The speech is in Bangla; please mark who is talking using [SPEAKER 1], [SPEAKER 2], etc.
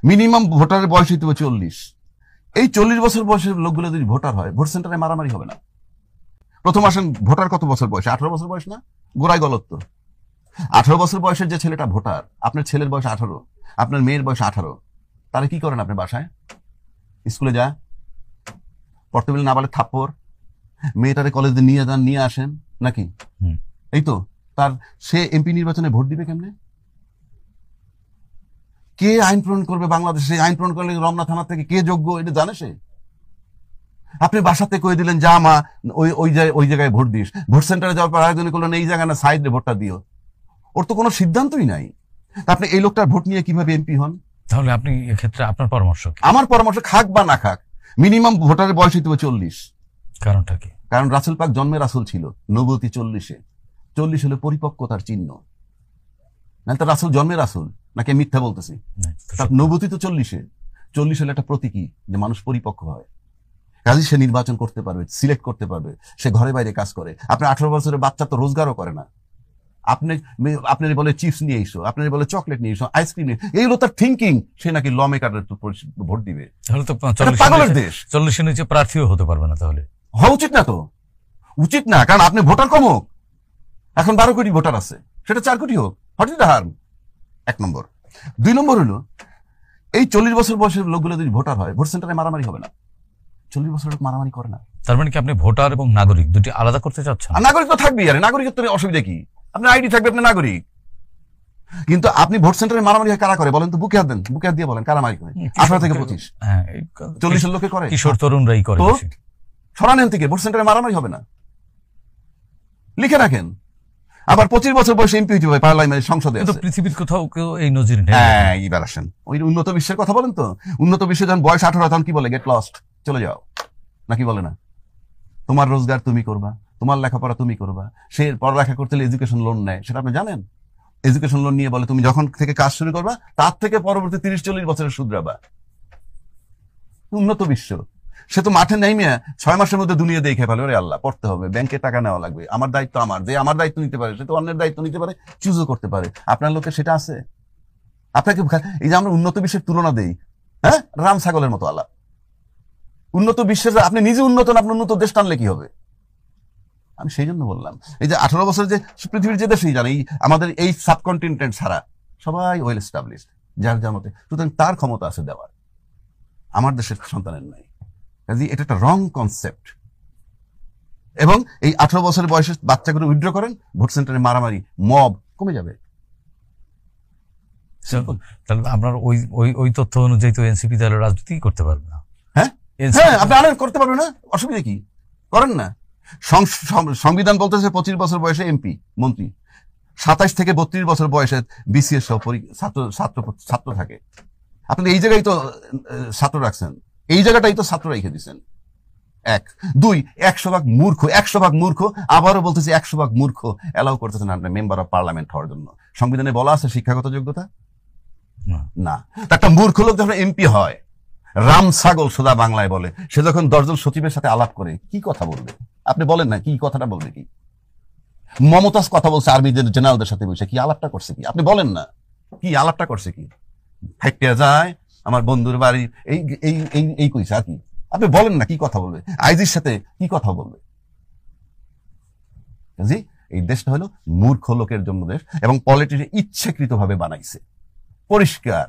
[SPEAKER 1] মিনিমাম ভোটারের বয়স হইতে হবে 40। এই 40 বছর বয়সের লোকগুলো যদি ভোটার হয়, ভোট সেন্টারে মারামারি হবে না। প্রথম আসেন, ভোটার কত বছর বয়স? 18 বছর বয়স না? গোড়ায় গলত তো। 18 বছর বয়সের যে ছেলেটা ভোটার, আপনার ছেলের বয়স 18, আপনার মেয়ের বয়স 18, তাহলে কি করেন আপনি? বাসায় স্কুলে যা, পড়তে বলে না বলে থাপ্পড়, মেয়েটারে কলেজে নিয়ে যান, নিয়ে আসেন নাকি? এই তো। তার সে এমপি নির্বাচনে ভোট দিবে কেমনে? কে আইন প্রণয়ন করবে বাংলাদেশে? আইন প্রণয়ন করলে রমনা থানা থেকে কে যোগ্য, এটা জানে সে? আপনি বাসাতে কয়ে দিলেন যা মা ওই জায়গায় ভোট দিস, ভোট সেন্টারে যাওয়ার পর আরেকজন করলেন এই জায়গায় না সাইডে ভোটটা দিও। ওর তো কোনো সিদ্ধান্তই নাই। আপনি এই লোকটার ভোট নিয়ে কিভাবে এমপি হন?
[SPEAKER 2] তাহলে আপনি এক্ষেত্রে আপনার পরামর্শ?
[SPEAKER 1] আমার পরামর্শ, খাক বা না খাক, মিনিমাম ভোটারের বয়স হইতে হবে 40।
[SPEAKER 2] কারণটা কি?
[SPEAKER 1] কারণ রাসূল পাক জন্মে রাসূল ছিল, নবুয়তি 40-এ। 40 হলে পরিপক্কতার চিহ্ন। না তো রাসূল জন্মে রাসূল নাকি মিথ্যা বলতেছি? তার নবুয়তি তো 40-এ। 40 হলে একটা প্রতীকী যে মানুষ পরিপক্ক হয়, কাজে সে নির্বাচন করতে পারবে, সিলেক্ট করতে পারবে, সে ঘরে বাইরে কাজ করে। আপনি 18 বছরের বাচ্চা তো রোজগারও করে না। আপনি বলে চিপস নিয়ে এসো, আপনি বলে চকলেট নিয়ে এসো, আইসক্রিম নিয়ে, এইগুলো তার থিঙ্কিং। সে নাকি ল মেকারের ভোট দিবে।
[SPEAKER 2] তাহলে তো
[SPEAKER 1] পাগলের দেশ।
[SPEAKER 2] 40-এর নিচে প্রার্থীও হতে পারবে না। তাহলে
[SPEAKER 1] হওয়া উচিত না তো, উচিত না। কারণ আপনি ভোটার কম হোক, এখন 12 কোটি ভোটার আছে, সেটা 4 কোটি হোক, হোয়াট ইজ দ্য হার্ম? 1 নম্বর। 2 নম্বর হলো, এই 40 বছর বয়সের লোকগুলো যদি ভোটার হয়, ভোট সেন্টারে মারামারি হবে না। 40 বছর লোক মারামারি করে না।
[SPEAKER 2] তার মানে কি আপনি ভোটার এবং নাগরিক দুটি আলাদা করতে চাচ্ছেন?
[SPEAKER 1] নাগরিক তো থাকবেই, আরে নাগরিকত্ব অসুবিধা কি? আপনার আইডি থাকবে, আপনি নাগরিক। কিন্তু আপনি ভোট সেন্টারে মারামারি কারা করে বলেন তো? বুকে হাত দেন, বুকে হাত দিয়ে বলেন কারা মারি করে? 18 থেকে 25। 40 লোকে করে,
[SPEAKER 2] কিশোর তরুণরাই করে।
[SPEAKER 1] সরানেন থেকে ভোট সেন্টারে মারামারি হবে না, লিখে রাখেন। আবার 25 বছর বয়সে এমপি হইতে হবে পার্লামেন্ট, সংসদে।
[SPEAKER 2] পৃথিবীর কোথাও কেউ এই নজির নেই।
[SPEAKER 1] হ্যাঁ, এইবার আসেন ওই উন্নত বিশ্বের কথা বলেন তো। উন্নত বিশ্বে যখন বয়স 18, তখন কি বলে? গেট লস্ট, চলে যাও, নাকি বলে না? তোমার রোজগার তুমি করবা, তোমার লেখাপড়া তুমি করবা। সে পড়ালেখা করতে হলে এডুকেশন লোন নেয়, সেটা আপনি জানেন? এডুকেশন লোন নিয়ে বলে তুমি যখন থেকে কাজ শুরু করবা তার থেকে পরবর্তী 30-40 বছরের শুধরাবা। উন্নত বিশ্ব। সে তো মাঠে নেই মেয়ে 6 মাসের মধ্যে দুনিয়া দেখে ফেলে, ওরে আল্লাহ, পড়তে হবে, ব্যাংকে টাকা নেওয়া লাগবে, আমার দায়িত্ব আমার, যে আমার দায়িত্ব নিতে পারে সে তো অন্যের দায়িত্ব নিতে পারে, চুজও করতে পারে। আপনার লোকে সেটা আছে? আপনাকে এই যে আমরা উন্নত বিশ্বের তুলনা দেই, হ্যাঁ, রাম ছাগলের মতো আল্লাহ। উন্নত বিশ্বের আপনি নিজে উন্নত না, আপনি উন্নত দেশ টানলে কি হবে? আমি সেই জন্য বললাম, এই যে 18 বছর যে পৃথিবীর যে দেশেই জানে, আমাদের এই সাবকন্টিনেন্ট ছাড়া সবাই ওয়েল এস্টাবলিশড, যার যার মতে, সুতরাং তার ক্ষমতা আছে দেওয়ার, আমার দেশের সন্তানের নাই। কাজে এটা একটা রং কনসেপ্ট। এবং এই 18 বছরের বয়সে বাচ্চাগুলো উইথড্র করেন, ভোট সেন্টারে মারামারি, মব কমে যাবে।
[SPEAKER 2] তাহলে আপনার ওই তথ্য অনুযায়ী তো এনসিপি তাহলে রাজনীতি করতে পারবে না।
[SPEAKER 1] হ্যাঁ, আপনি আনেন, করতে পারবেন না, অসুবিধা কি? করেন না। সংবিধান বলতেছে 25 বছর বয়সে এমপি মন্ত্রী, 27 থেকে 32 বছর বয়সে বিসিএস সহ ছাত্র থাকে। আপনি এই জায়গায় তো ছাত্র রাখছেন, এই জায়গাটাই তো ছাত্র রেখে দিচ্ছেন। 1, 2, 100% মূর্খ, 100% মূর্খ। আবারও বলতেছি 100% মূর্খ এলাও করতেছেন আপনি মেম্বার অফ পার্লামেন্ট হওয়ার জন্য। সংবিধানে বলা আছে শিক্ষাগত যোগ্যতা না। একটা মূর্খ লোক যখন এমপি হয়, রাম ছাগল সোজা বাংলায় বলে, সে যখন 10 জন সচিবের সাথে আলাপ করে কি কথা বলবে? আপনি বলেন না, কি কথাটা বলবে? কি মমতাজ কথা বলছে আর্মি জেনারেলদের সাথে বসে, কি আলাপটা করছে? কি আপনি বলেন না, কি আলাপটা করছে? কি ফাইটিয়া যায় আমার বন্ধুর বাড়ি, এই কইছে আর কি? আপনি বলেন না, কি কথা বলবে? আইজির সাথে কি কথা বলবে? জি, এই দেশটা হলো মূর্খ লোকের জন্য দেশ, এবং পলিটিশিয়ান ইচ্ছাকৃতভাবে বানাইছে, পরিষ্কার।